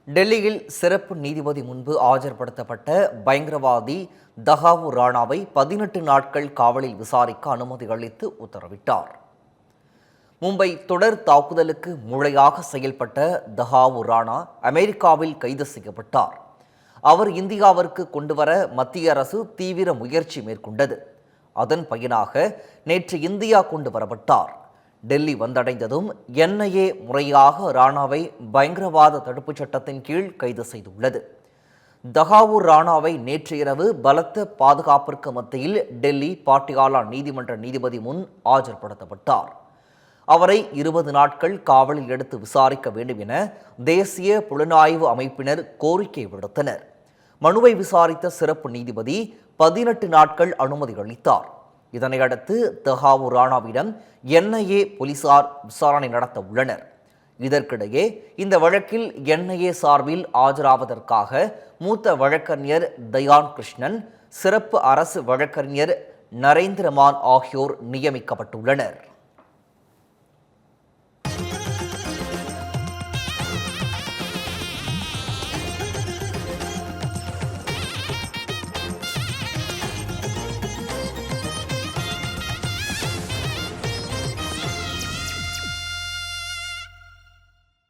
டெல்லியில் சிறப்பு நீதிபதி முன்பு ஆஜர்படுத்தப்பட்ட பயங்கரவாதி தஹாவூர் ராணாவை 18 நாட்கள் காவலில் விசாரிக்க அனுமதி அளித்து உத்தரவிட்டார். மும்பை தொடர் தாக்குதலுக்கு மூளையாக செயல்பட்ட தஹாவூர் ராணா அமெரிக்காவில் கைது செய்யப்பட்டார். அவர் இந்தியாவிற்கு கொண்டுவர மத்திய அரசு தீவிர முயற்சி மேற்கொண்டது. அதன் பயனாக நேற்று இந்தியா கொண்டு வரப்பட்டார். டெல்லி வந்தடைந்ததும் என்ஐஏ முறையாக ராணாவை பயங்கரவாத தடுப்புச் சட்டத்தின் கீழ் கைது செய்துள்ளது. தஹாவூர் ராணாவை நேற்று இரவு பலத்த பாதுகாப்பிற்கு மத்தியில் டெல்லி பாட்டியாலா நீதிமன்ற நீதிபதி முன் ஆஜர்படுத்தப்பட்டார். அவரை 20 நாட்கள் காவலில் எடுத்து விசாரிக்க வேண்டும் என தேசிய புலனாய்வு அமைப்பினர் கோரிக்கை விடுத்தனர். மனுவை விசாரித்த சிறப்பு நீதிபதி 18 நாட்கள் அனுமதி அளித்தார். இதனையடுத்து தஹாவூர் ராணாவிடம் என்ஐஏ போலீசார் விசாரணை நடத்த உள்ளனர். இதற்கிடையே இந்த வழக்கில் என்ஐஏ சார்பில் ஆஜராவதற்காக மூத்த வழக்கறிஞர் தயான் கிருஷ்ணன், சிறப்பு அரசு வழக்கறிஞர் நரேந்திரமான் ஆகியோர் நியமிக்கப்பட்டுள்ளனர்.